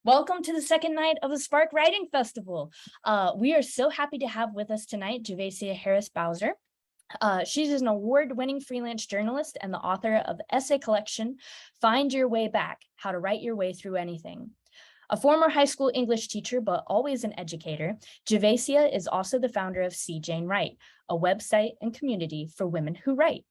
Welcome to the second night of the Spark Writing Festival. We are so happy to have with us tonight Javacia Harris Bowser. She's an award-winning freelance journalist and the author of the essay collection, Find Your Way Back, How to Write Your Way Through Anything. A former high school English teacher, but always an educator, Javacia is also the founder of See Jane Write, a website and community for women who write.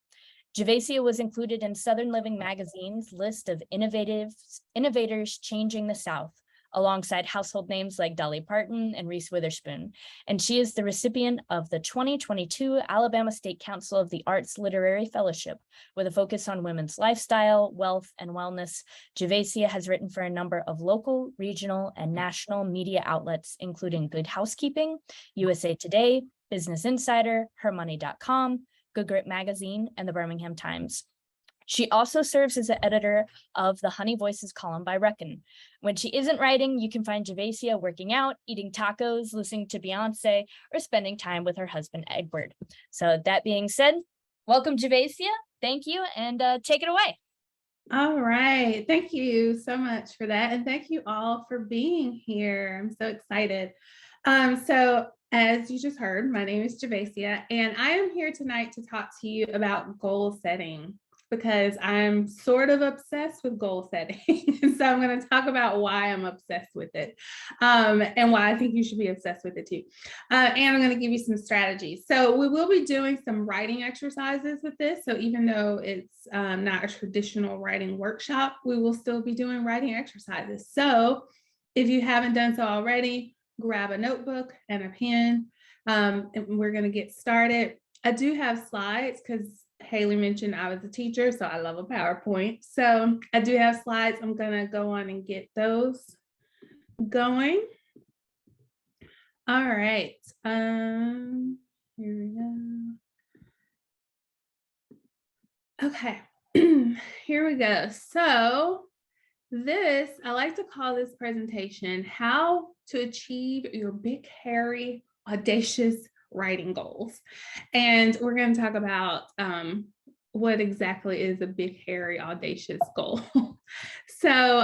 Javacia was included in Southern Living magazine's list of innovators changing the South, alongside household names like Dolly Parton and Reese Witherspoon. And she is the recipient of the 2022 Alabama State Council of the Arts Literary Fellowship, with a focus on women's lifestyle, wealth, and wellness. Javacia has written for a number of local, regional, and national media outlets, including Good Housekeeping, USA Today, Business Insider, HerMoney.com, Good Grit Magazine, and the Birmingham Times. She also serves as the editor of the Honey Voices column by Reckon. When she isn't writing, you can find Javacia working out, eating tacos, listening to Beyonce, or spending time with her husband, Edward. So that being said, welcome, Javacia. Thank you, and take it away. All right. Thank you so much for that. And thank you all for being here. I'm so excited. So as you just heard, my name is Javacia, and I am here tonight to talk to you about goal setting, because I'm sort of obsessed with goal setting. So I'm going to talk about why I'm obsessed with it, and why I think you should be obsessed with it too. And I'm going to give you some strategies. So we will be doing some writing exercises with this. So even though it's not a traditional writing workshop, we will still be doing writing exercises. So if you haven't done so already, grab a notebook and a pen, and we're going to get started. I do have slides because Haley mentioned I was a teacher, so I love a PowerPoint. So I do have slides. I'm going to go on and get those going. All right. Here we go. Okay. Here we go. So I like to call this presentation, How to Achieve Your Big, Hairy, Audacious Writing Goals. And we're going to talk about what exactly is a big, hairy, audacious goal. So,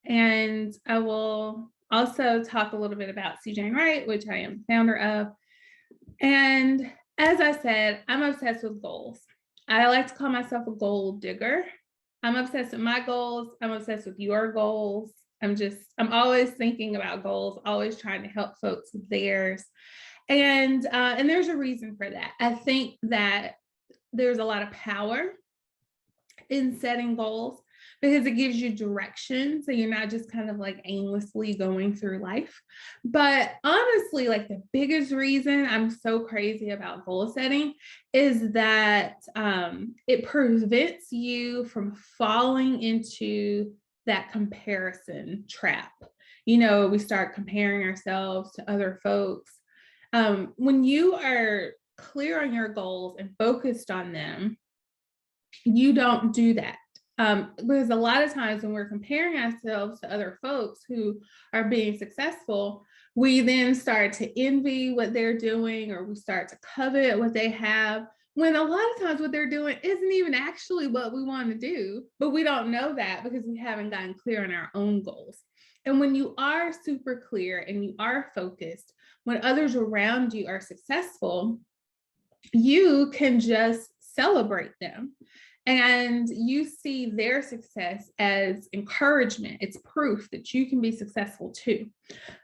and I will also talk a little bit about See Jane Write, which I am founder of. And as I said, I'm obsessed with goals. I like to call myself a goal digger. I'm obsessed with my goals. I'm obsessed with your goals. I'm always thinking about goals, always trying to help folks with theirs. And there's a reason for that. I think that there's a lot of power in setting goals because it gives you direction. So you're not just kind of like aimlessly going through life. But honestly, like the biggest reason I'm so crazy about goal setting is that it prevents you from falling into that comparison trap. You know, we start comparing ourselves to other folks. When you are clear on your goals and focused on them, you don't do that. Because a lot of times when we're comparing ourselves to other folks who are being successful, we then start to envy what they're doing, or we start to covet what they have, when a lot of times what they're doing isn't even actually what we want to do, but we don't know that because we haven't gotten clear on our own goals. And when you are super clear and you are focused, when others around you are successful, you can just celebrate them. And you see their success as encouragement. It's proof that you can be successful too.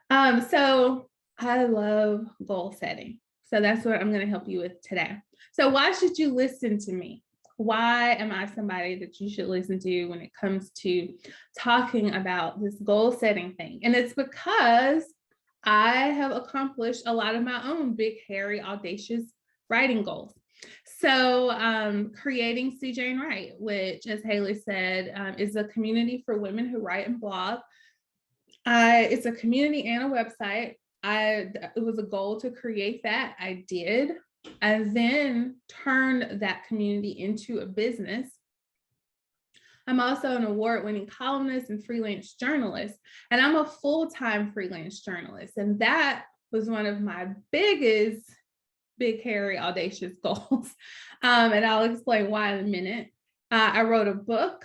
So I love goal setting. So that's what I'm going to help you with today. So why should you listen to me? Why am I somebody that you should listen to when it comes to talking about this goal setting thing? And it's because I have accomplished a lot of my own big, hairy, audacious writing goals. So creating See Jane Write, which, as Haley said, is a community for women who write and blog. It's a community and a website. It was a goal to create that. I did. I then turned that community into a business. I'm also an award-winning columnist and freelance journalist, and I'm a full-time freelance journalist. And that was one of my biggest big, hairy, audacious goals. And I'll explain why in a minute. I wrote a book,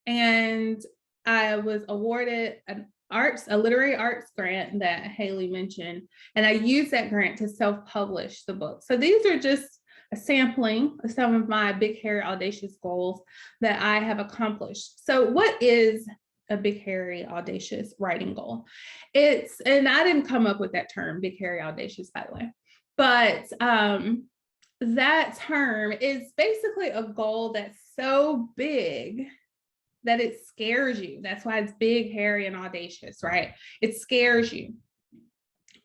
and I was awarded a literary arts grant that Haley mentioned, and I used that grant to self-publish the book. So these are just a sampling of some of my big, hairy, audacious goals that I have accomplished. So what is a big, hairy, audacious writing goal? And I didn't come up with that term, big, hairy, audacious, by the way, but that term is basically a goal that's so big that it scares you. That's why it's big, hairy, and audacious, right? It scares you.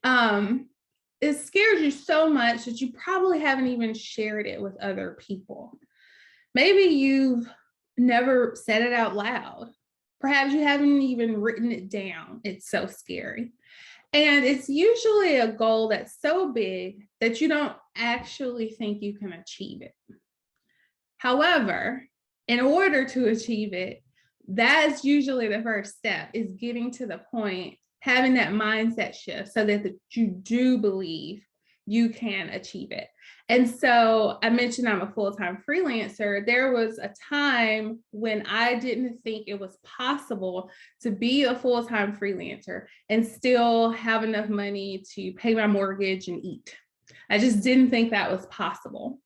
It scares you so much that you probably haven't even shared it with other people. Maybe you've never said it out loud. Perhaps you haven't even written it down. It's so scary. And it's usually a goal that's so big that you don't actually think you can achieve it. However, in order to achieve it, that's usually the first step, is getting to the point, having that mindset shift so that you do believe you can achieve it. And so I mentioned I'm a full-time freelancer. There was a time when I didn't think it was possible to be a full-time freelancer and still have enough money to pay my mortgage and eat. I just didn't think that was possible.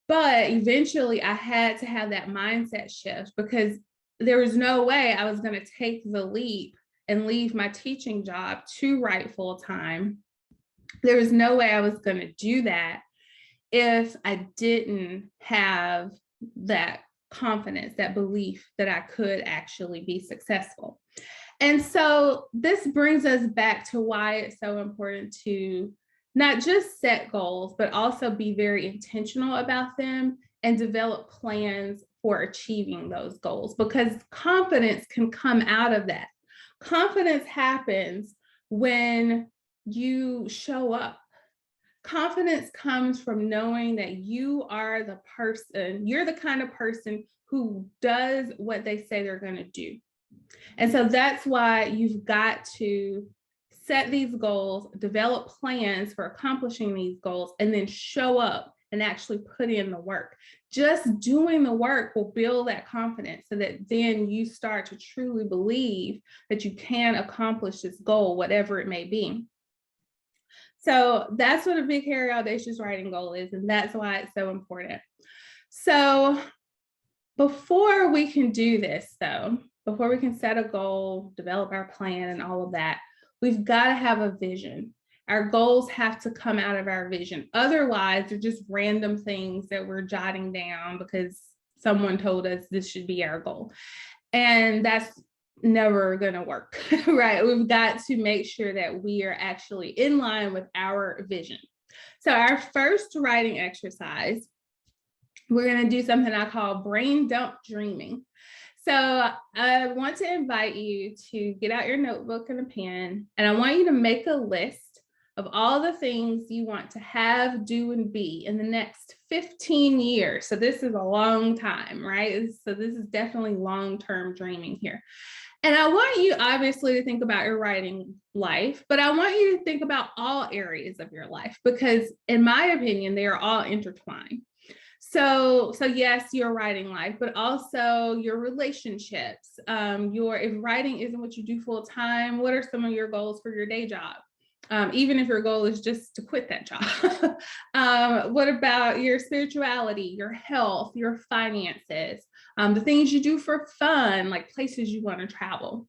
But eventually I had to have that mindset shift, because there was no way I was going to take the leap and leave my teaching job to write full time. There was no way I was going to do that if I didn't have that confidence, that belief that I could actually be successful. And so this brings us back to why it's so important to not just set goals, but also be very intentional about them and develop plans for achieving those goals, because confidence can come out of that. Confidence happens when you show up. Confidence comes from knowing that you are the person, you're the kind of person who does what they say they're going to do. And so that's why you've got to set these goals, develop plans for accomplishing these goals, and then show up and actually put in the work. Just doing the work will build that confidence so that then you start to truly believe that you can accomplish this goal, whatever it may be. So that's what a big, hairy, audacious writing goal is, and that's why it's so important. So before we can do this, though, before we can set a goal, develop our plan, and all of that, we've got to have a vision. Our goals have to come out of our vision. Otherwise, they're just random things that we're jotting down because someone told us this should be our goal. And that's never going to work, right? We've got to make sure that we are actually in line with our vision. So our first writing exercise, we're going to do something I call brain dump dreaming. So I want to invite you to get out your notebook and a pen, and I want you to make a list of all the things you want to have, do, and be in the next 15 years. So this is a long time, right? So this is definitely long-term dreaming here. And I want you obviously to think about your writing life, but I want you to think about all areas of your life, because in my opinion, they are all intertwined. So yes, your writing life, but also your relationships. If writing isn't what you do full time, what are some of your goals for your day job? Even if your goal is just to quit that job. What about your spirituality, your health, your finances, the things you do for fun, like places you want to travel?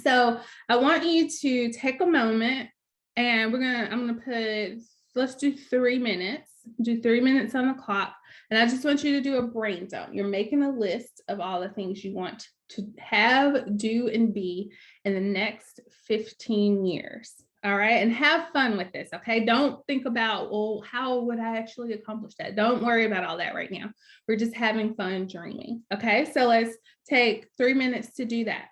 So I want you to take a moment, and I'm gonna put, let's do 3 minutes. Do 3 minutes on the clock. And I just want you to do a brain dump. You're making a list of all the things you want to have, do, and be in the next 15 years. All right. And have fun with this. Okay. Don't think about, well, how would I actually accomplish that? Don't worry about all that right now. We're just having fun dreaming. Okay. So let's take 3 minutes to do that.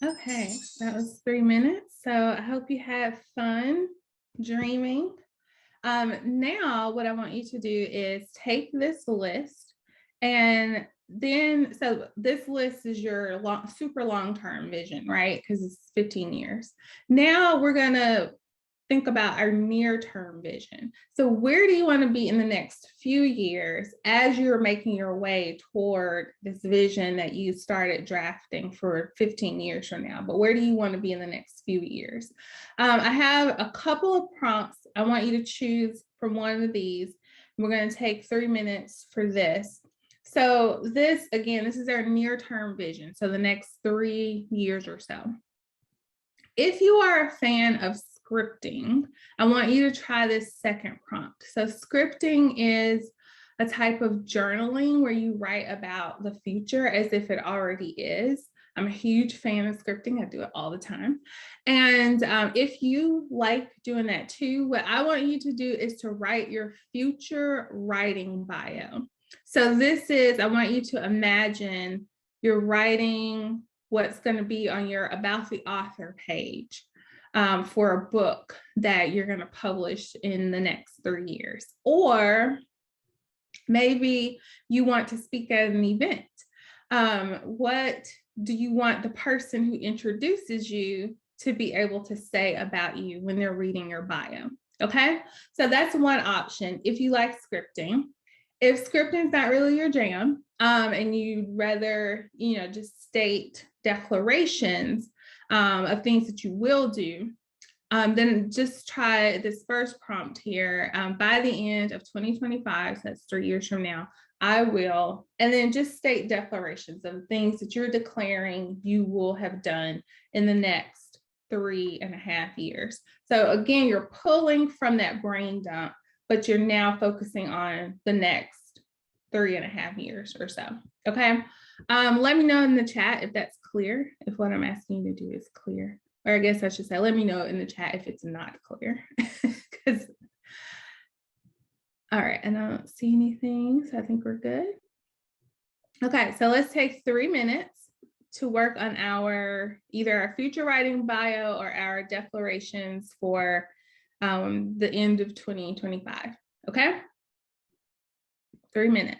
Okay, that was 3 minutes. So I hope you had fun dreaming. Now what I want you to do is take this list and then, so this list is your super long-term vision, right? Because it's 15 years. Now we're gonna think about our near-term vision. So where do you want to be in the next few years as you're making your way toward this vision that you started drafting for 15 years from now? But where do you want to be in the next few years? I have a couple of prompts. I want you to choose from one of these. We're going to take 3 minutes for this. So this, again, this is our near-term vision. So the next 3 years or so. If you are a fan of scripting, I want you to try this second prompt. So scripting is a type of journaling where you write about the future as if it already is. I'm a huge fan of scripting. I do it all the time. And if you like doing that too, what I want you to do is to write your future writing bio. So this is, I want you to imagine you're writing what's going to be on your About the Author page for a book that you're going to publish in the next 3 years. Or maybe you want to speak at an event. What do you want the person who introduces you to be able to say about you when they're reading your bio? Okay, so that's one option if you like scripting. If scripting is not really your jam, and you'd rather, just state declarations of things that you will do, then just try this first prompt here. By the end of 2025, so that's 3 years from now, I will, and then just state declarations of things that you're declaring you will have done in the next 3.5 years. So again, you're pulling from that brain dump, but you're now focusing on the next 3.5 years or so. Okay. Let me know in the chat if that's clear, if what I'm asking you to do is clear. Or I guess I should say, let me know in the chat if it's not clear. All right, and I don't see anything, so I think we're good. Okay, so let's take 3 minutes to work on either our future writing bio or our declarations for the end of 2025. Okay, 3 minutes.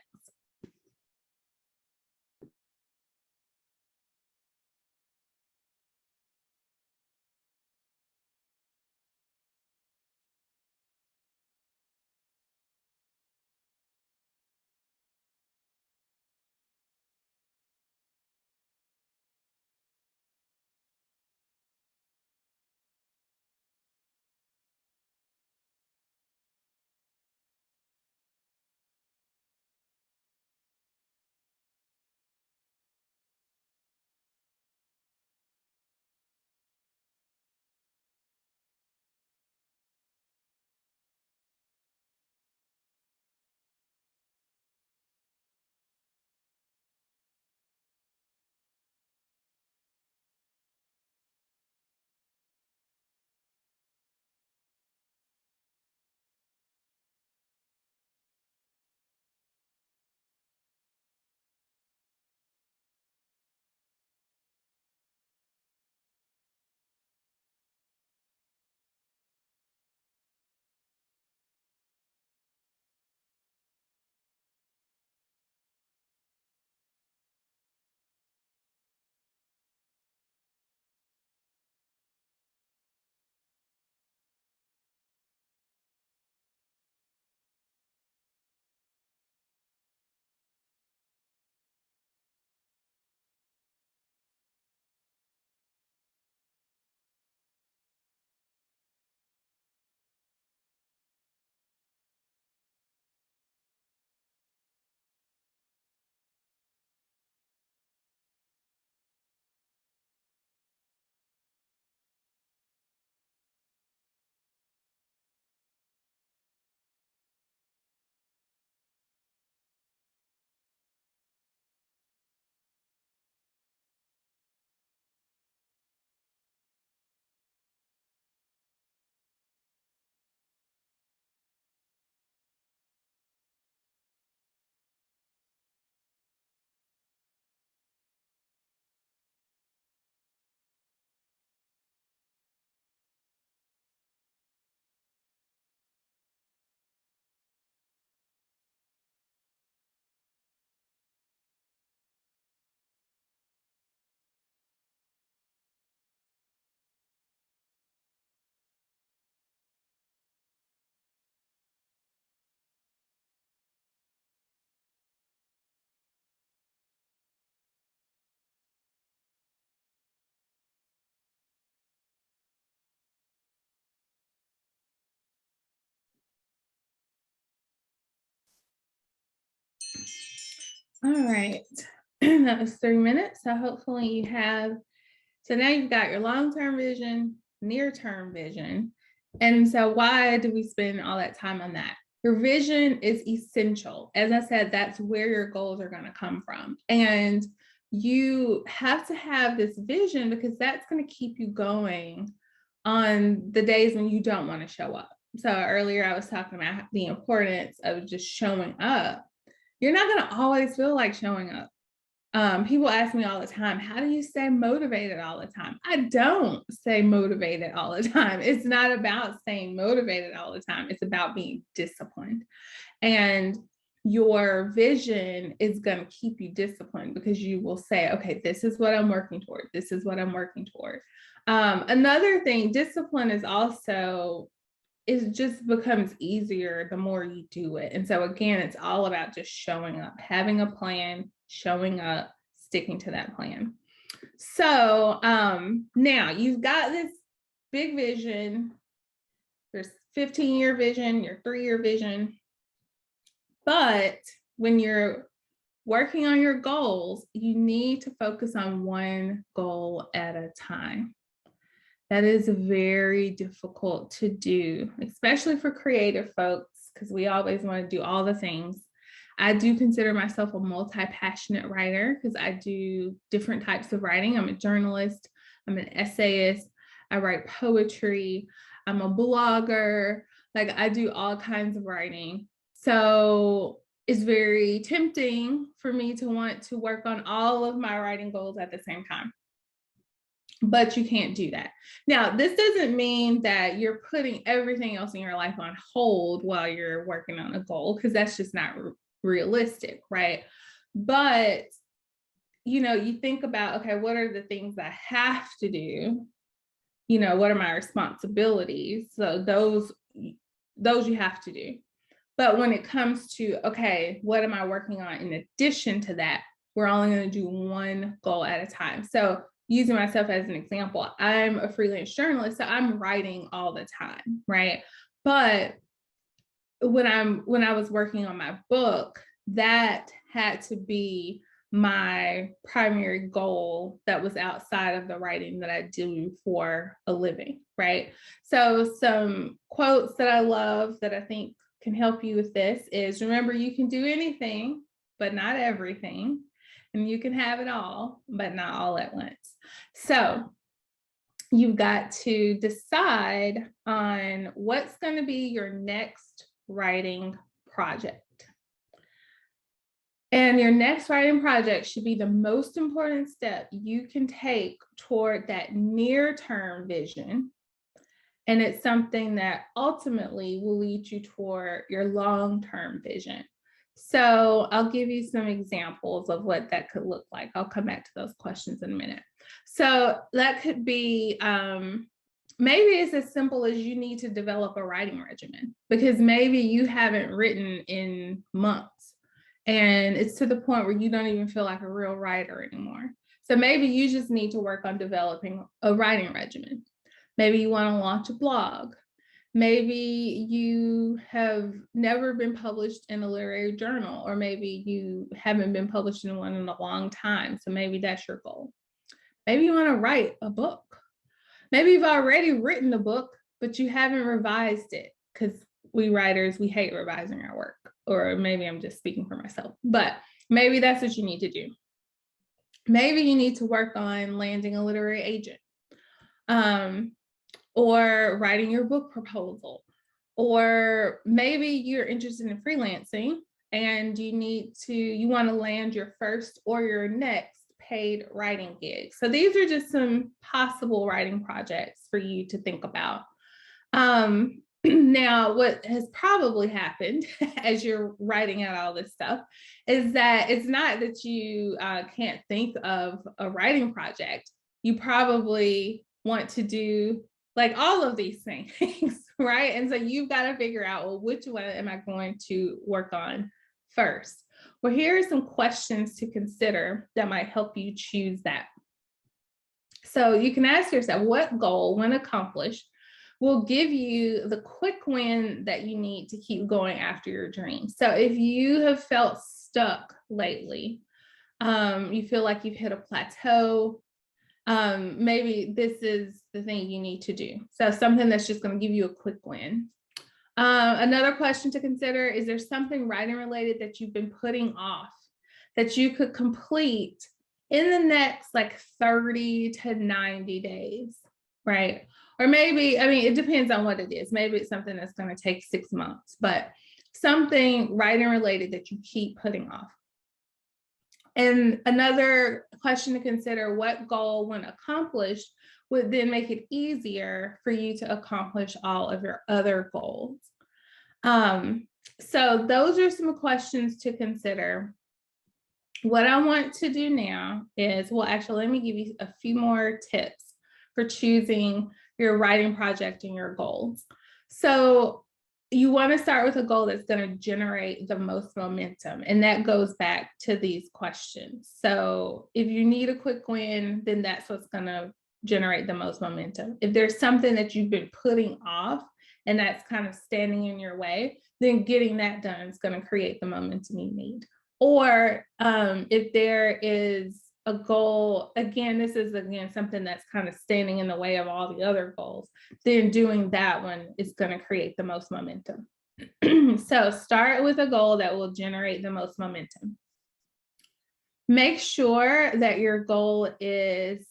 All right. That was 3 minutes. So hopefully you have, so now you've got your long-term vision, near-term vision. And so why do we spend all that time on that? Your vision is essential. As I said, that's where your goals are going to come from. And you have to have this vision because that's going to keep you going on the days when you don't want to show up. So earlier I was talking about the importance of just showing up. You're not going to always feel like showing up. People ask me all the time, how do you stay motivated all the time? I don't stay motivated all the time. It's not about staying motivated all the time. It's about being disciplined. And your vision is going to keep you disciplined because you will say, okay, this is what I'm working toward. This is what I'm working toward. Another thing, discipline is also, it just becomes easier the more you do it. And so again, it's all about just showing up, having a plan, showing up, sticking to that plan. So now you've got this big vision, there's 15-year vision, your 3-year vision. But when you're working on your goals, you need to focus on one goal at a time. That is very difficult to do, especially for creative folks, because we always want to do all the things. I do consider myself a multi-passionate writer because I do different types of writing. I'm a journalist, I'm an essayist, I write poetry, I'm a blogger, like I do all kinds of writing. So it's very tempting for me to want to work on all of my writing goals at the same time. But you can't do that. Now, this doesn't mean that you're putting everything else in your life on hold while you're working on a goal, because that's just not realistic, right? But, you know, you think about, okay, what are the things I have to do? You know, what are my responsibilities? So those you have to do. But when it comes to, okay, what am I working on in addition to that? We're only going to do one goal at a time. So using myself as an example, I'm a freelance journalist, so I'm writing all the time, right? But when I was working on my book, that had to be my primary goal that was outside of the writing that I do for a living, right? So some quotes that I love that I think can help you with this is, remember, you can do anything, but not everything. And you can have it all, but not all at once. So you've got to decide on what's going to be your next writing project. And your next writing project should be the most important step you can take toward that near-term vision. And it's something that ultimately will lead you toward your long-term vision. So I'll give you some examples of what that could look like. I'll come back to those questions in a minute. So that could be, maybe it's as simple as you need to develop a writing regimen, because maybe you haven't written in months and it's to the point where you don't even feel like a real writer anymore. So maybe you just need to work on developing a writing regimen. Maybe you want to launch a blog. Maybe you have never been published in a literary journal, or maybe you haven't been published in one in a long time. So maybe that's your goal. Maybe you want to write a book. Maybe you've already written a book, but you haven't revised it, because we writers, we hate revising our work. Or maybe I'm just speaking for myself, but maybe that's what you need to do. Maybe you need to work on landing a literary agent. Or writing your book proposal, or maybe you're interested in freelancing and you want to land your first or your next paid writing gig. So these are just some possible writing projects for you to think about. Now, what has probably happened as you're writing out all this stuff is that it's not that you can't think of a writing project. You probably want to do like all of these things, right? And so you've got to figure out, well, which one am I going to work on first? Well, here are some questions to consider that might help you choose that. So you can ask yourself, what goal, when accomplished, will give you the quick win that you need to keep going after your dream? So if you have felt stuck lately. You feel like you've hit a plateau. Maybe this is the thing you need to do. So something that's just going to give you a quick win. Another question to consider, is there something writing related that you've been putting off that you could complete in the next like 30 to 90 days, right? Or maybe, I mean, it depends on what it is. Maybe it's something that's going to take 6 months, but something writing related that you keep putting off. And another question to consider, what goal, when accomplished, would then make it easier for you to accomplish all of your other goals? So those are some questions to consider. What I want to do now is, well, actually, let me give you a few more tips for choosing your writing project and your goals. So you want to start with a goal that's going to generate the most momentum. And that goes back to these questions. So if you need a quick win, then that's what's going to generate the most momentum. If there's something that you've been putting off and that's kind of standing in your way, then getting that done is going to create the momentum you need. Or if there is a goal, again, this is something that's kind of standing in the way of all the other goals, then doing that one is going to create the most momentum. So start with a goal that will generate the most momentum. Make sure that your goal is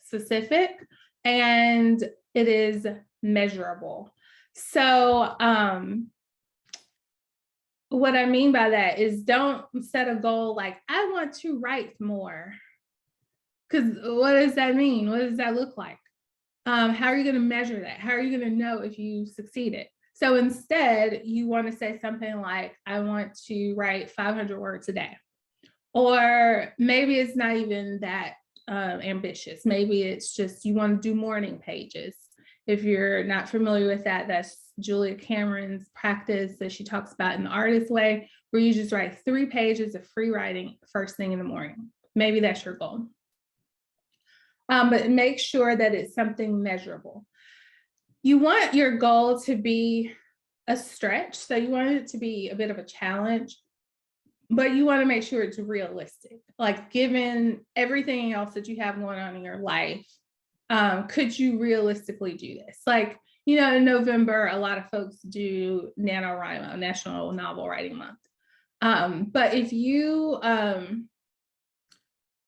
specific and it is measurable. So what I mean by that is, don't set a goal like, I want to write more. Because what does that mean? What does that look like? How are you going to measure that? How are you going to know if you succeeded? So instead, you want to say something like, I want to write 500 words a day. Or maybe it's not even that ambitious. Maybe it's just you want to do morning pages. If you're not familiar with that, that's Julia Cameron's practice that she talks about in The Artist Way, where you just write 3 pages of free writing first thing in the morning. Maybe that's your goal. But make sure that it's something measurable. You want your goal to be a stretch. So you want it to be a bit of a challenge, but you want to make sure it's realistic. Like, given everything else that you have going on in your life, could you realistically do this? Like, you know, in November, a lot of folks do NaNoWriMo, National Novel Writing Month. But if you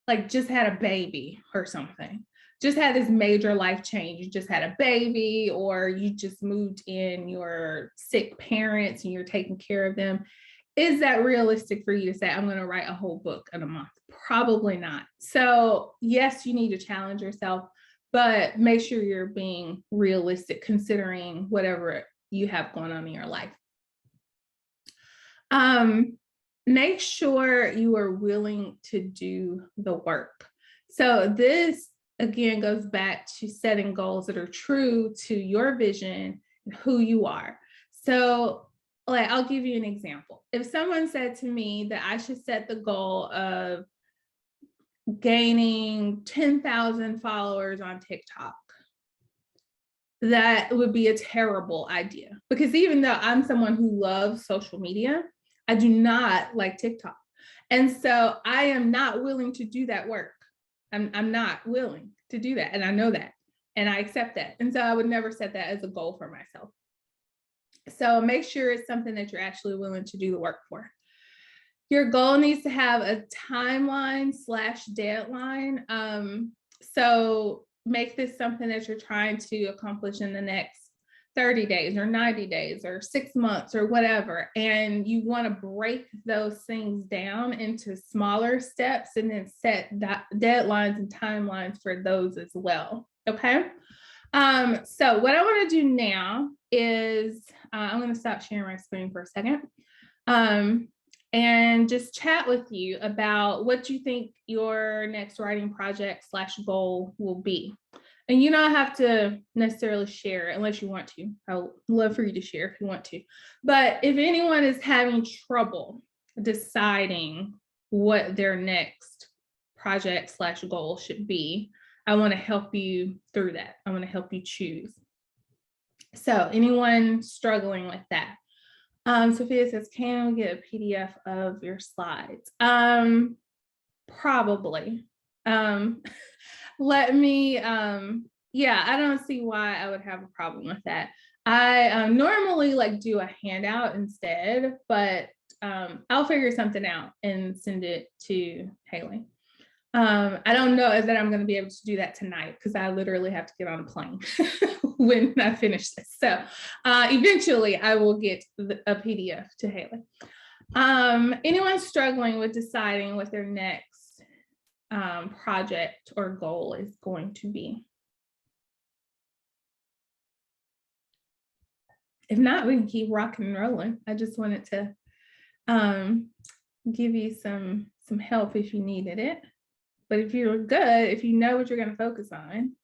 like just had a baby or something, just had this major life change, you just had a baby, or you just moved in your sick parents and you're taking care of them, is that realistic for you to say, I'm going to write a whole book in a month? Probably not. So yes, you need to challenge yourself, but make sure you're being realistic considering whatever you have going on in your life. Make sure you are willing to do the work. So this, again, goes back to setting goals that are true to your vision and who you are. So, like, I'll give you an example. If someone said to me that I should set the goal of gaining 10,000 followers on TikTok, that would be a terrible idea, because even though I'm someone who loves social media, I do not like TikTok. And so I am not willing to do that work. I'm not willing to do that. And I know that, and I accept that. And so I would never set that as a goal for myself. So make sure it's something that you're actually willing to do the work for. Your goal needs to have a timeline/deadline. So make this something that you're trying to accomplish in the next 30 days or 90 days or 6 months or whatever. And you want to break those things down into smaller steps and then set deadlines and timelines for those as well. Okay. So what I want to do now is I'm going to stop sharing my screen for a second. And just chat with you about what you think your next writing project/goal will be. And you don't have to necessarily share unless you want to. I would love for you to share if you want to. But if anyone is having trouble deciding what their next project/goal should be, I want to help you through that. I want to help you choose. So anyone struggling with that, Sophia says, can we get a PDF of your slides? Probably. Let me, yeah, I don't see why I would have a problem with that. I normally like do a handout instead, but I'll figure something out and send it to Haley. I don't know that I'm going to be able to do that tonight because I literally have to get on a plane when I finish this. So eventually I will get a PDF to Haley. Anyone struggling with deciding what their next project or goal is going to be? If not, we can keep rocking and rolling. I just wanted to give you some help if you needed it. But if you're good, if you know what you're going to focus on.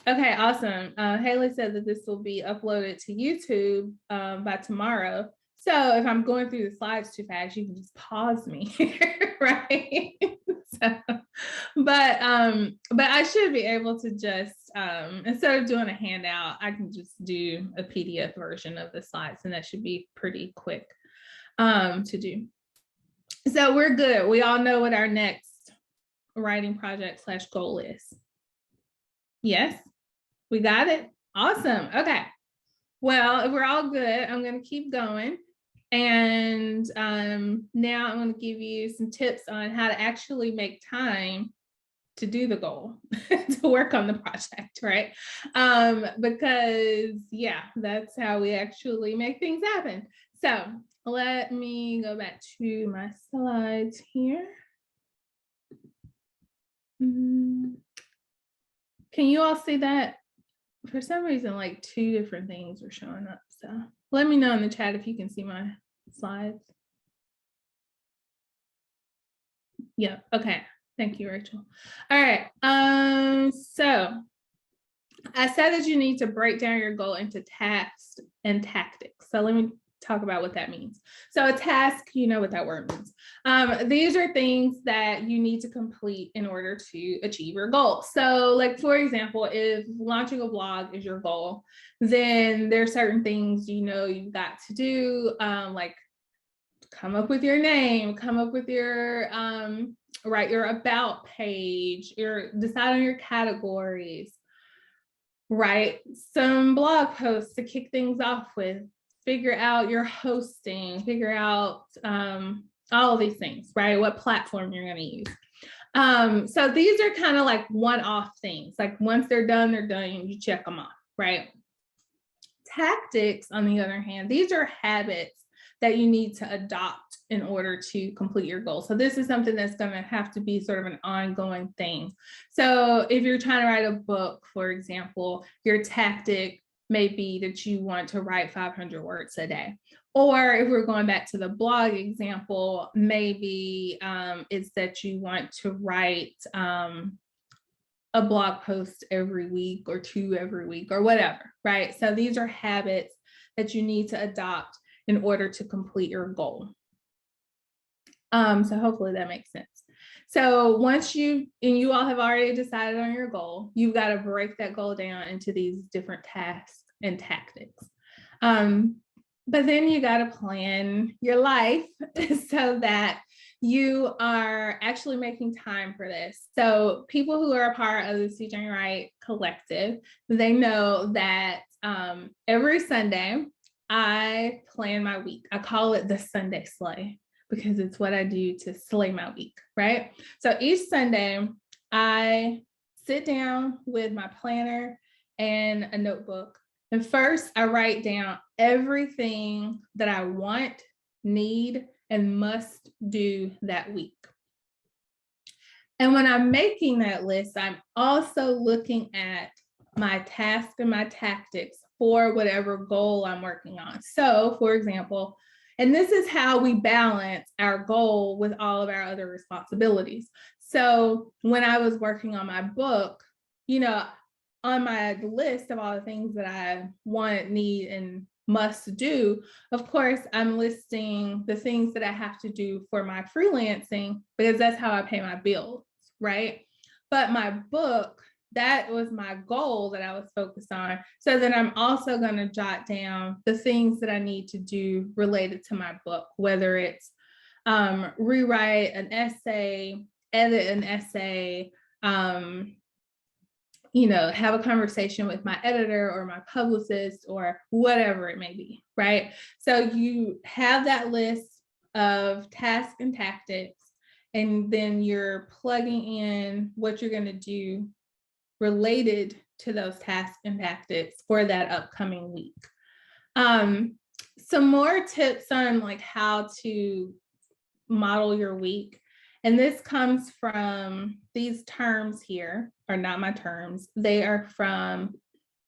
Okay, awesome. Haley said that this will be uploaded to YouTube by tomorrow. So if I'm going through the slides too fast, you can just pause me, right? But I should be able to just, instead of doing a handout, I can just do a PDF version of the slides, and that should be pretty quick to do. So we're good. We all know what our next writing project / goal is. Yes, we got it. Awesome. Okay. Well, if we're all good, I'm going to keep going. And now I'm going to give you some tips on how to actually make time to do the goal, to work on the project, right? Because yeah, that's how we actually make things happen. So let me go back to my slides here. Can you all see that? For some reason, like 2 different things are showing up. So let me know in the chat if you can see my slides. Yeah, okay. Thank you, Rachel. All right. So I said that you need to break down your goal into tasks and tactics. So let me talk about what that means. So a task, you know what that word means. These are things that you need to complete in order to achieve your goal. So like, for example, if launching a blog is your goal, then there are certain things, you know, you've got to do, like come up with your name, come up with your, write your about page, decide on your categories, write some blog posts to kick things off with, figure out your hosting, figure out all of these things, right? What platform you're going to use. So these are kind of like one-off things. Like once they're done, you check them off, right? Tactics, on the other hand, these are habits that you need to adopt in order to complete your goal. So this is something that's going to have to be sort of an ongoing thing. So if you're trying to write a book, for example, your tactic may be that you want to write 500 words a day. Or if we're going back to the blog example, maybe it's that you want to write a blog post every week or 2 every week or whatever, right? So these are habits that you need to adopt in order to complete your goal. So hopefully that makes sense. So once you all have already decided on your goal, you've got to break that goal down into these different tasks and tactics. But then you got to plan your life so that you are actually making time for this. So people who are a part of the CJ Wright Collective, they know that every Sunday, I plan my week. I call it the Sunday Slay because it's what I do to slay my week, right? So each Sunday, I sit down with my planner and a notebook. And first, I write down everything that I want, need, and must do that week. And when I'm making that list, I'm also looking at my tasks and my tactics for whatever goal I'm working on. So, for example, and this is how we balance our goal with all of our other responsibilities. So when I was working on my book, you know, on my list of all the things that I want, need, and must do, of course, I'm listing the things that I have to do for my freelancing because that's how I pay my bills, right? But my book, that was my goal that I was focused on. So then I'm also going to jot down the things that I need to do related to my book, whether it's rewrite an essay, edit an essay, have a conversation with my editor or my publicist or whatever it may be, right? So you have that list of tasks and tactics, and then you're plugging in what you're going to do related to those tasks and tactics for that upcoming week. Some more tips on like how to model your week. And this comes from these terms here, are not my terms. They are from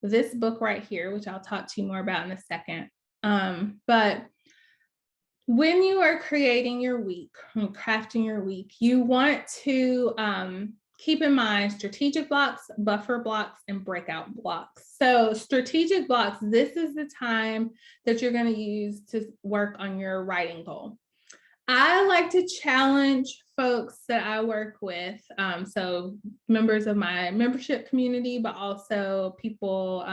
this book right here, which I'll talk to you more about in a second. But when you are creating your week, crafting your week, you want to keep in mind strategic blocks, buffer blocks, and breakout blocks. So strategic blocks, this is the time that you're going to use to work on your writing goal. I like to challenge folks that I work with, so members of my membership community, but also people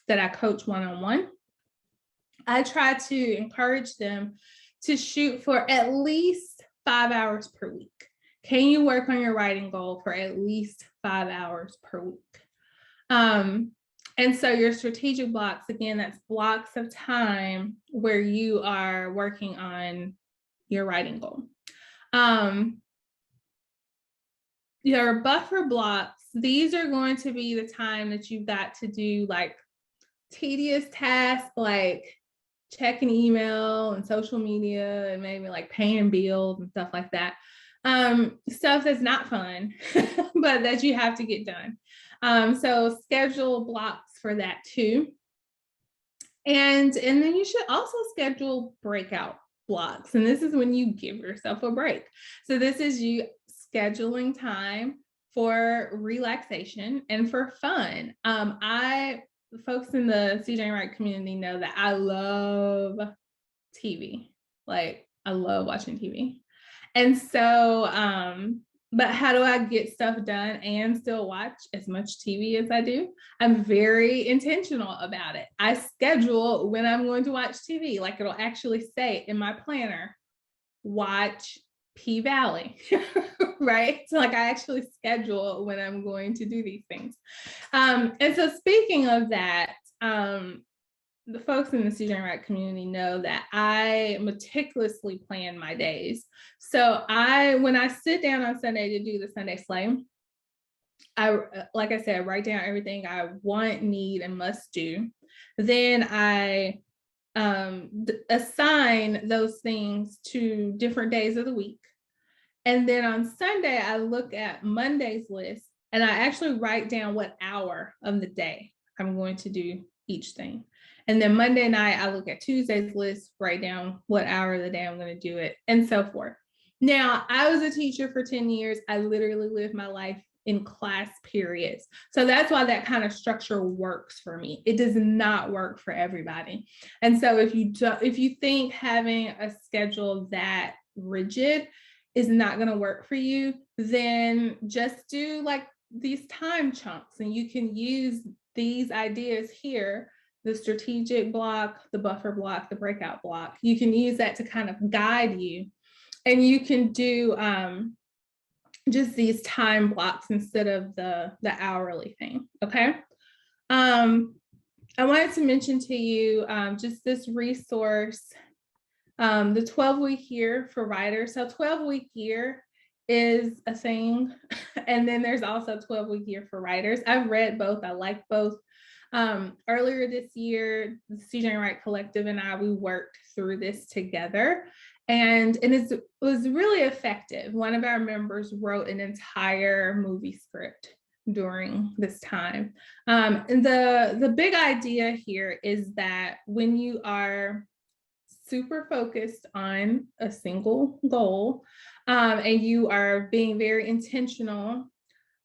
that I coach one-on-one. I try to encourage them to shoot for at least 5 hours per week. Can you work on your writing goal for at least 5 hours per week? And so your strategic blocks, again, that's blocks of time where you are working on your writing goal. Your buffer blocks, these are going to be the time that you've got to do like tedious tasks like checking email and social media and maybe like paying bills and stuff like that. Stuff that's not fun, but that you have to get done. So schedule blocks for that too. And then you should also schedule breakout blocks. And this is when you give yourself a break. So this is you scheduling time for relaxation and for fun. Folks in the CJ Wright community know that I love TV. Like I love watching TV. And so, but how do I get stuff done and still watch as much TV as I do? I'm very intentional about it. I schedule when I'm going to watch TV, like it'll actually say in my planner, watch P-Valley, right? So like I actually schedule when I'm going to do these things. And so speaking of that, the folks in the CJ Wright community know that I meticulously plan my days. So when I sit down on Sunday to do the Sunday Slay, like I said, write down everything I want, need, and must do. Then I assign those things to different days of the week. And then on Sunday, I look at Monday's list and I actually write down what hour of the day I'm going to do each thing. And then Monday night, I look at Tuesday's list, write down what hour of the day I'm going to do it, and so forth. Now, I was a teacher for 10 years. I literally lived my life in class periods. So that's why that kind of structure works for me. It does not work for everybody. And so if you think having a schedule that rigid is not going to work for you, then just do like these time chunks, and you can use these ideas here, the strategic block, the buffer block, the breakout block. You can use that to kind of guide you, and you can do just these time blocks instead of the hourly thing. Okay. I wanted to mention to you just this resource, the 12-week year for writers. So 12-week year is a thing. And then there's also 12-week year for writers. I've read both. I like both. Earlier this year, the CJ Wright Collective and we worked through this together, and it was really effective. One of our members wrote an entire movie script during this time. And the big idea here is that when you are super focused on a single goal, and you are being very intentional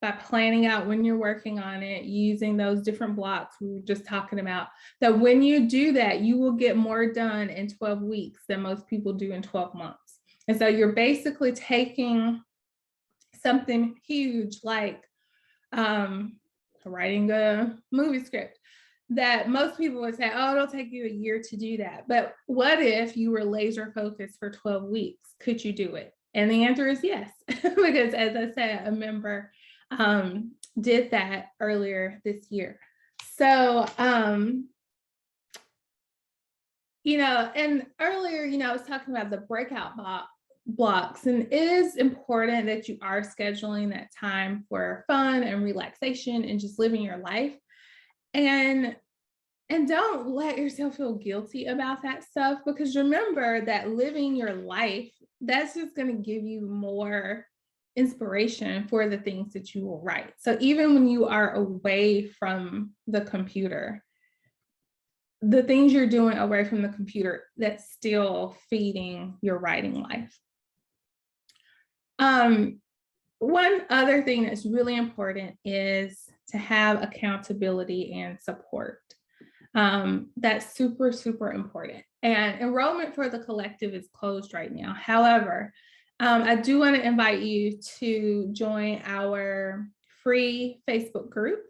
by planning out when you're working on it, using those different blocks we were just talking about, that when you do that, you will get more done in 12 weeks than most people do in 12 months. And so you're basically taking something huge like writing a movie script, that most people would say, oh, it'll take you a year to do that. But what if you were laser focused for 12 weeks? Could you do it? And the answer is yes, because as I said, a member did that earlier this year. So, and earlier, I was talking about the breakout blocks, and it is important that you are scheduling that time for fun and relaxation and just living your life. And don't let yourself feel guilty about that stuff, because remember that living your life, that's just going to give you more inspiration for the things that you will write. So even when you are away from the computer, the things you're doing away from the computer, that's still feeding your writing life. One other thing that's really important is to have accountability and support. That's super, super important. And enrollment for the collective is closed right now. However, I do want to invite you to join our free Facebook group,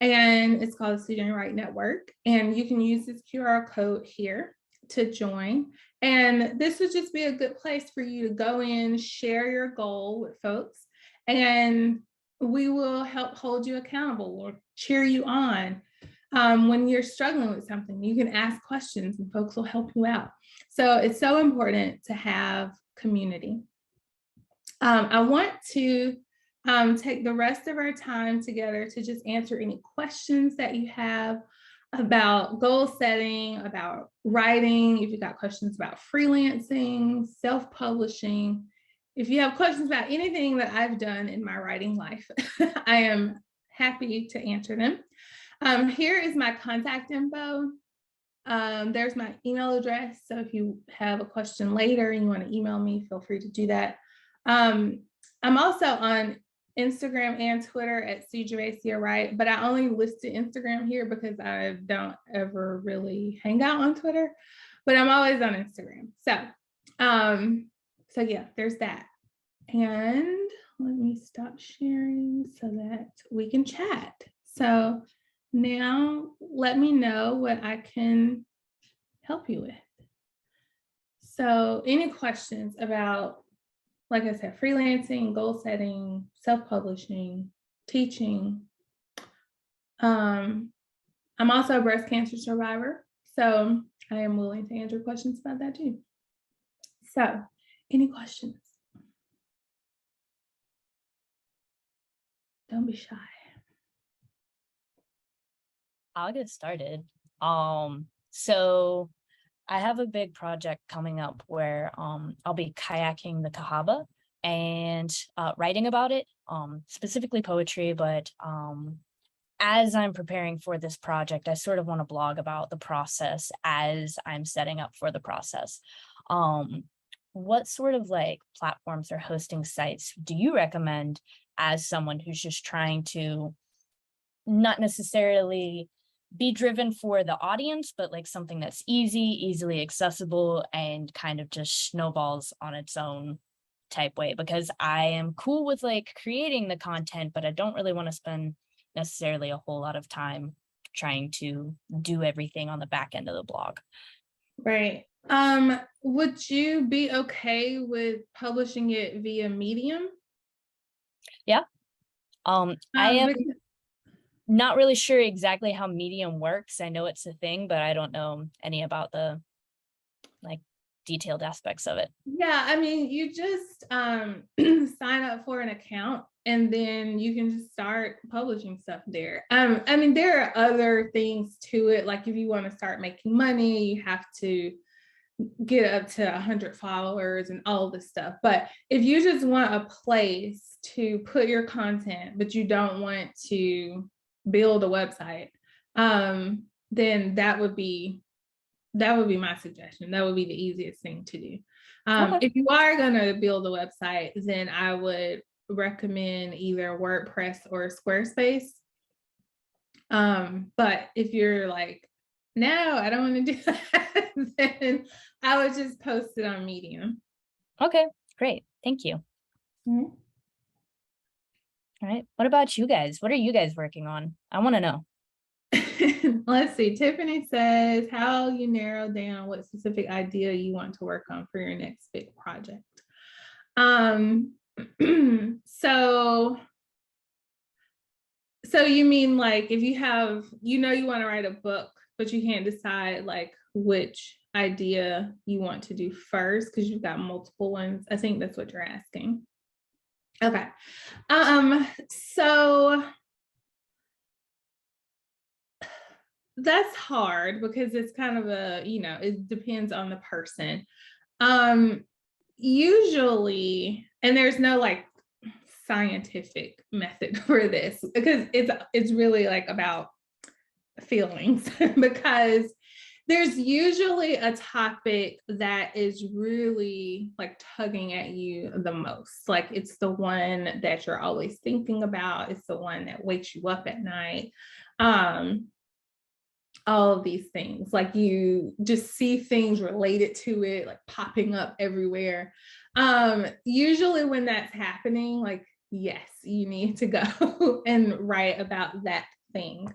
and it's called the CJ Wright Network. And you can use this QR code here to join. And this would just be a good place for you to go in, share your goal with folks, and we will help hold you accountable or cheer you on. When you're struggling with something, you can ask questions and folks will help you out. So it's so important to have community. I want to take the rest of our time together to just answer any questions that you have about goal setting, about writing, if you've got questions about freelancing, self-publishing. If you have questions about anything that I've done in my writing life, I am happy to answer them. Here is my contact info. There's my email address. So if you have a question later and you want to email me, feel free to do that. I'm also on Instagram and Twitter at Javacia Harris, but I only listed Instagram here because I don't ever really hang out on Twitter, but I'm always on Instagram. So yeah, there's that. And let me stop sharing so that we can chat. So now let me know what I can help you with. So any questions about, like I said, freelancing, goal setting, self-publishing, teaching. I'm also a breast cancer survivor, so I am willing to answer questions about that too. So any questions? Don't be shy. I'll get started. So I have a big project coming up where I'll be kayaking the Cahaba and writing about it, specifically poetry, but as I'm preparing for this project, I sort of want to blog about the process as I'm setting up for the process. What sort of like platforms or hosting sites do you recommend as someone who's just trying to not necessarily be driven for the audience, but like something that's easily accessible and kind of just snowballs on its own type way? Because I am cool with like creating the content, but I don't really want to spend necessarily a whole lot of time trying to do everything on the back end of the blog. Right. Would you be okay with publishing it via Medium? Yeah. I am not really sure exactly how Medium works. I know it's a thing, but I don't know any about the like detailed aspects of it. Yeah, I mean, you just sign up for an account and then you can just start publishing stuff there. I mean, there are other things to it. Like if you want to start making money, you have to get up to 100 followers and all this stuff. But if you just want a place to put your content, but you don't want to build a website, then that would be my suggestion. That would be the easiest thing to do. Okay. If you are going to build a website, then I would recommend either WordPress or Squarespace. But if you're like, no, I don't want to do that, then I would just post it on Medium. Okay, great. Thank you. Mm-hmm. All right. What about you guys? What are you guys working on? I want to know. Let's see. Tiffany says, how you narrow down what specific idea you want to work on for your next big project. So you mean like if you have, you want to write a book, but you can't decide like which idea you want to do first because you've got multiple ones. I think that's what you're asking. Okay. So that's hard because it's kind of a, it depends on the person. Usually, and there's no like scientific method for this because it's really like about feelings because there's usually a topic that is really like tugging at you the most. Like it's the one that you're always thinking about. It's the one that wakes you up at night. All of these things, like you just see things related to it, like popping up everywhere. Usually when that's happening, like, yes, you need to go and write about that thing.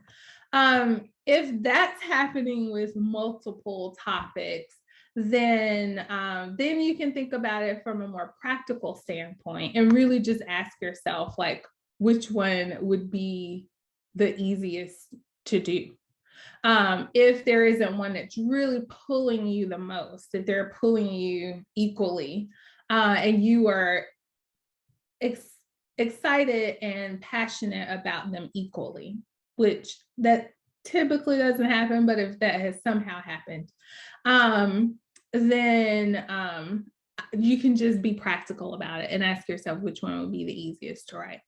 If that's happening with multiple topics, then you can think about it from a more practical standpoint and really just ask yourself, like, which one would be the easiest to do. If there isn't one that's really pulling you the most, if they're pulling you equally, and you are excited and passionate about them equally, which that typically doesn't happen, but if that has somehow happened, then you can just be practical about it and ask yourself which one would be the easiest to write.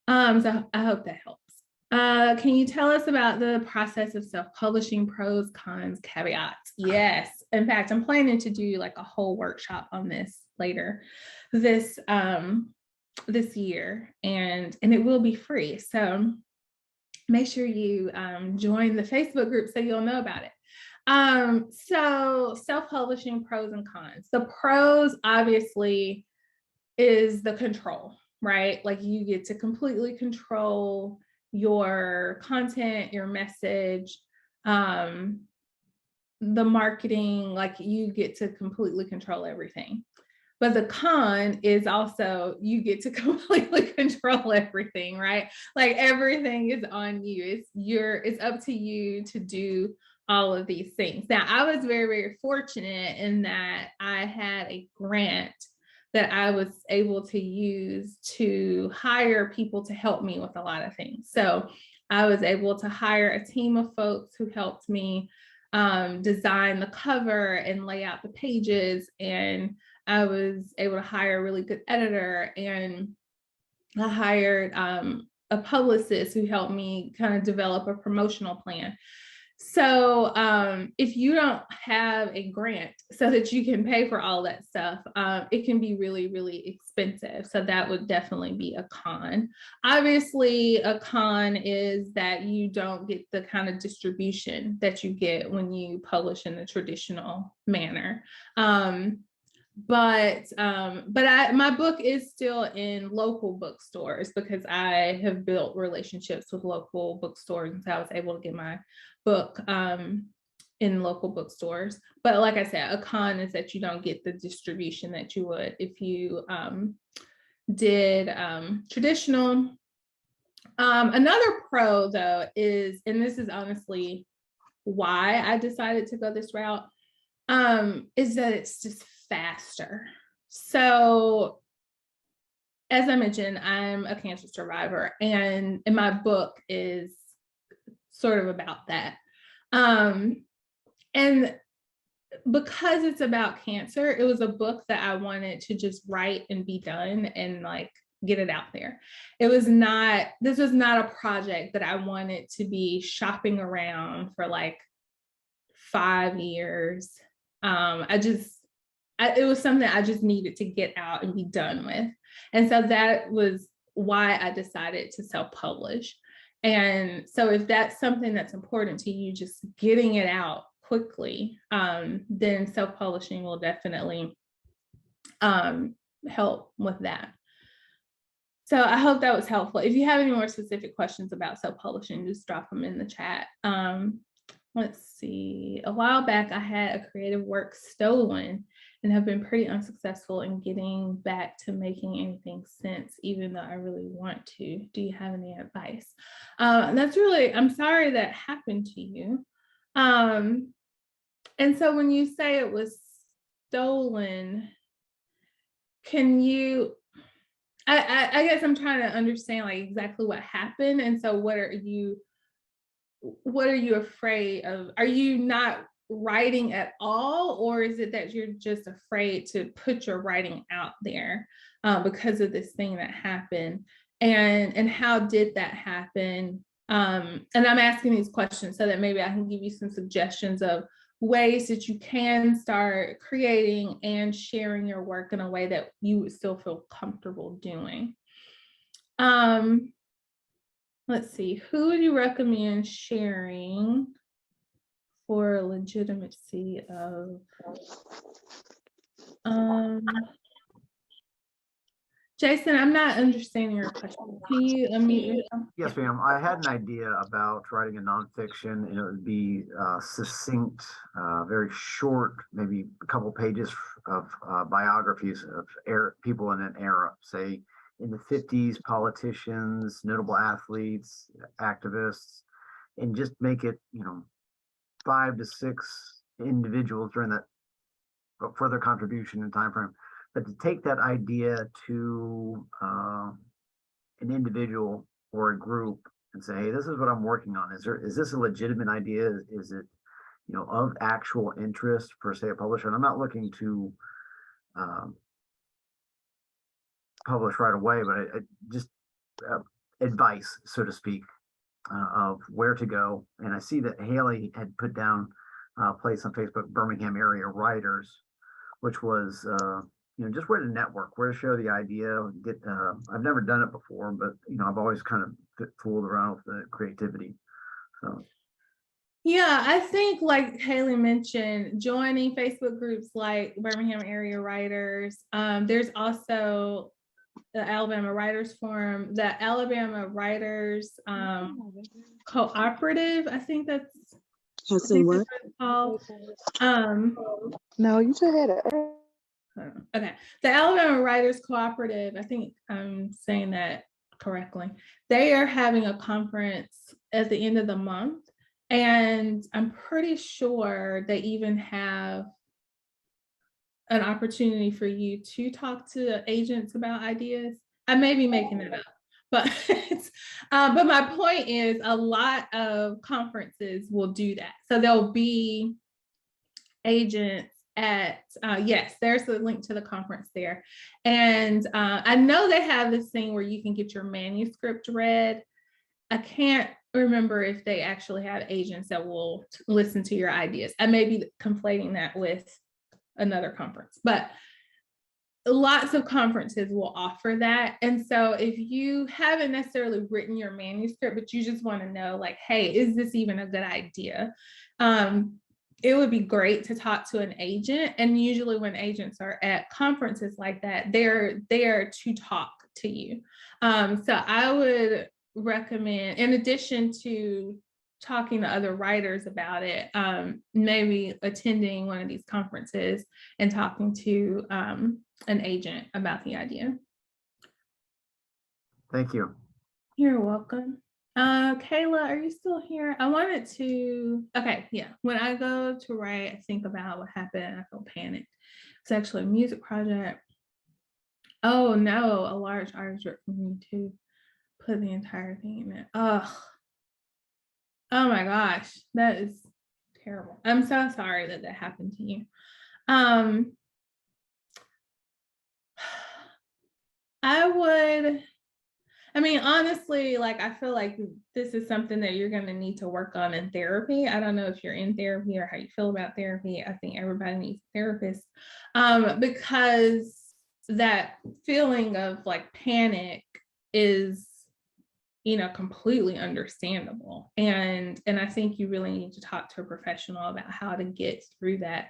So I hope that helps. Can you tell us about the process of self-publishing, pros, cons, caveats? Yes. In fact, I'm planning to do like a whole workshop on this later this year, and it will be free. So make sure you join the Facebook group so you'll know about it. So self-publishing, pros and cons. The pros obviously is the control, right? Like you get to completely control your content, your message, the marketing, like you get to completely control everything. But the con is also you get to completely control everything, right? Like everything is on you. It's up to you to do all of these things. Now, I was very, very fortunate in that I had a grant that I was able to use to hire people to help me with a lot of things. So I was able to hire a team of folks who helped me design the cover and lay out the pages. And I was able to hire a really good editor, and I hired a publicist who helped me kind of develop a promotional plan. So if you don't have a grant so that you can pay for all that stuff, it can be really, really expensive. So that would definitely be a con. Obviously, a con is that you don't get the kind of distribution that you get when you publish in the traditional manner. But my book is still in local bookstores because I have built relationships with local bookstores, and so I was able to get my book in local bookstores. But like I said, a con is that you don't get the distribution that you would if you did traditional. Another pro though is, and this is honestly why I decided to go this route, is that it's just faster. So as I mentioned, I'm a cancer survivor, and my book is sort of about that. And because it's about cancer, it was a book that I wanted to just write and be done and like get it out there. This was not a project that I wanted to be shopping around for like 5 years. It was something I just needed to get out and be done with. And so that was why I decided to self-publish. And so if that's something that's important to you, just getting it out quickly, then self-publishing will definitely help with that. So I hope that was helpful. If you have any more specific questions about self-publishing, just drop them in the chat. Let's see. A while back, I had a creative work stolen and have been pretty unsuccessful in getting back to making anything sense, even though I really want to. Do you have any advice? That's really, I'm sorry that happened to you. And so when you say it was stolen, can you, I guess I'm trying to understand like exactly what happened. And so what are you afraid of? Are you not writing at all, or is it that you're just afraid to put your writing out there because of this thing that happened? And how did that happen? And I'm asking these questions so that maybe I can give you some suggestions of ways that you can start creating and sharing your work in a way that you would still feel comfortable doing. Let's see, who would you recommend sharing for legitimacy of Jason, I'm not understanding your question. Can you unmute yourself? Yes, ma'am. I had an idea about writing a nonfiction, and it would be succinct, very short, maybe a couple pages of biographies of people in an era, say in the 50s, politicians, notable athletes, activists, and just make it, 5 to 6 individuals during that further contribution in time frame. But to take that idea to an individual or a group and say, hey, this is what I'm working on. Is this a legitimate idea? Is it, of actual interest for, say, a publisher? And I'm not looking to publish right away, but I just advice, so to speak, of where to go. And I see that Haley had put down a place on Facebook, Birmingham area writers, which was just where to network, where to share the idea. I've never done it before, but I've always kind of fooled around with the creativity. So yeah, I think like Haley mentioned, joining Facebook groups like Birmingham area writers. There's also the Alabama Writers Forum, the Alabama Writers Cooperative. I think that's what it's called. No, you should have it. Okay, the Alabama Writers Cooperative, I think I'm saying that correctly. They are having a conference at the end of the month, and I'm pretty sure they even have an opportunity for you to talk to agents about ideas. I may be making it up, but but my point is a lot of conferences will do that. So there'll be agents at yes, there's a link to the conference there. And I know they have this thing where you can get your manuscript read. I can't remember if they actually have agents that will listen to your ideas. I may be conflating that with another conference, but lots of conferences will offer that. And so if you haven't necessarily written your manuscript, but you just want to know like, hey, is this even a good idea? It would be great to talk to an agent. And usually when agents are at conferences like that, they're there to talk to you. So I would recommend, in addition to talking to other writers about it, maybe attending one of these conferences and talking to an agent about the idea. Thank you. You're welcome. Kayla, are you still here? I wanted to, okay, yeah. When I go to write, I think about what happened, I feel panicked. It's actually a music project. Oh no, a large artist work for me to put the entire thing in it. Oh my gosh, that is terrible. I'm so sorry that that happened to you. I mean, honestly, like, I feel like this is something that you're going to need to work on in therapy. I don't know if you're in therapy or how you feel about therapy. I think everybody needs a therapist, because that feeling of like panic is, completely understandable. And I think you really need to talk to a professional about how to get through that.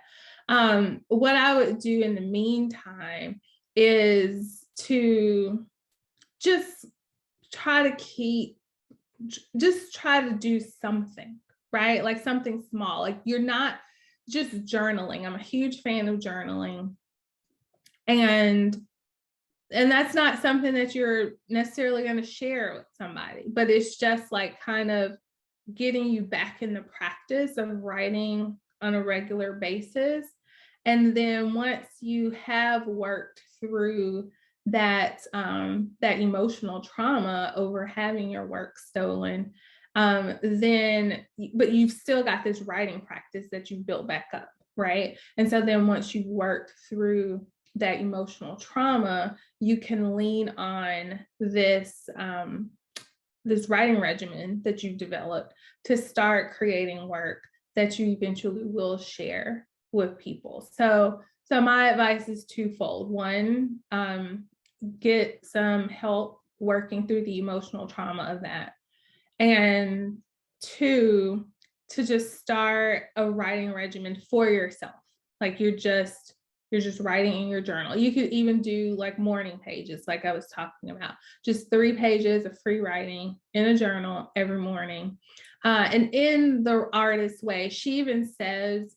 What I would do in the meantime is to just try to do something, right? Like something small. Like you're not just journaling. I'm a huge fan of journaling. And that's not something that you're necessarily going to share with somebody, but it's just like kind of getting you back in the practice of writing on a regular basis. And then once you have worked through that emotional trauma over having your work stolen, but you've still got this writing practice that you've built back up, right? And so then once you've worked through that emotional trauma, you can lean on this writing regimen that you've developed to start creating work that you eventually will share with people. So my advice is twofold. One, get some help working through the emotional trauma of that. And two, to just start a writing regimen for yourself. Like you're just writing in your journal. You could even do like morning pages, like I was talking about, just 3 pages of free writing in a journal every morning. And in the artist way, she even says,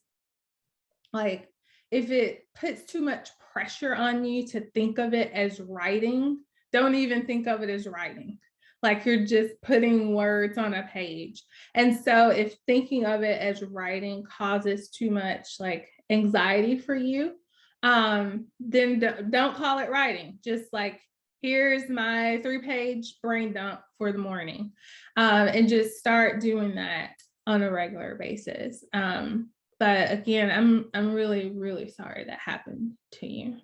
like, if it puts too much pressure on you to think of it as writing, don't even think of it as writing. Like you're just putting words on a page. And so if thinking of it as writing causes too much like anxiety for you, then don't call it writing. Just like, here's my 3-page brain dump for the morning, and just start doing that on a regular basis. But again, I'm really, really sorry that happened to you.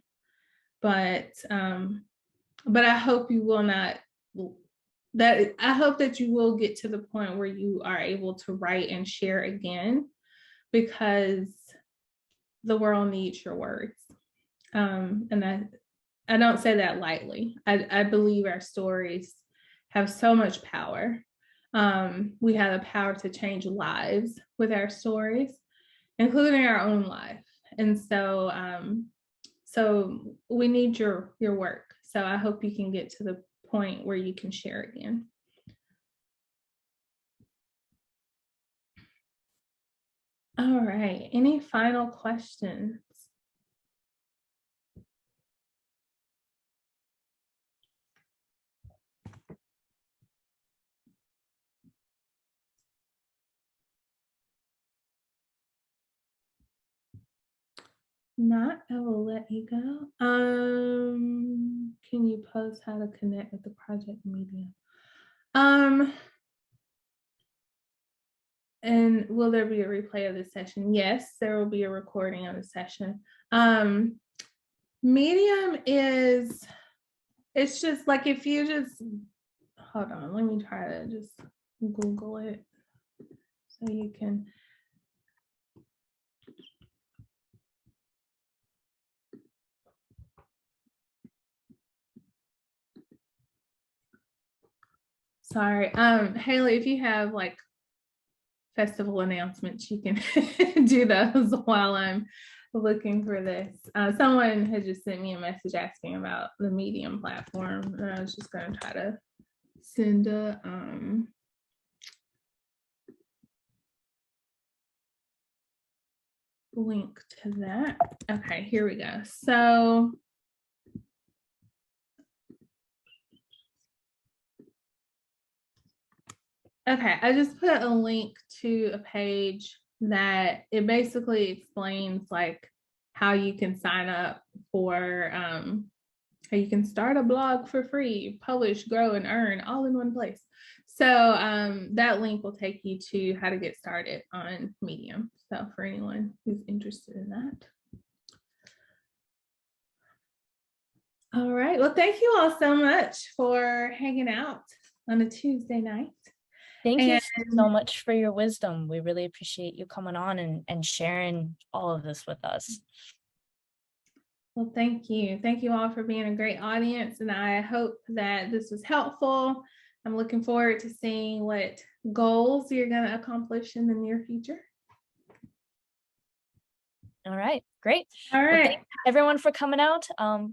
But I hope you will not. I hope that you will get to the point where you are able to write and share again, because the world needs your words. And I don't say that lightly. I believe our stories have so much power. We have the power to change lives with our stories, including our own life. And so we need your work. So I hope you can get to the point where you can share again. All right, any final questions? Not, I will let you go. Can you post how to connect with the project Medium? And will there be a replay of the session? Yes, there will be a recording of the session. Medium it's just like, if you just, hold on, let me try to just Google it so you can. Sorry, Haley, if you have like festival announcements, you can do those while I'm looking for this. Someone had just sent me a message asking about the Medium platform, and I was just going to try to send a link to that. Okay, here we go. So okay, I just put a link to a page that it basically explains like how you can sign up for, how you can start a blog for free, publish, grow, and earn all in one place. So that link will take you to how to get started on Medium. So for anyone who's interested in that. All right, well, thank you all so much for hanging out on a Tuesday night. Thank you so much for your wisdom. We really appreciate you coming on and sharing all of this with us. Well, thank you. Thank you all for being a great audience, and I hope that this was helpful. I'm looking forward to seeing what goals you're going to accomplish in the near future. All right, great. All right. Well, thank everyone for coming out.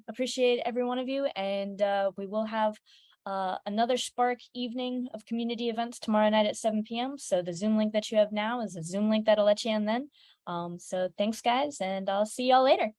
Appreciate every one of you, and we will have another Spark evening of community events tomorrow night at 7 p.m. So the Zoom link that you have now is a Zoom link that'll let you in then. So thanks, guys, and I'll see y'all later.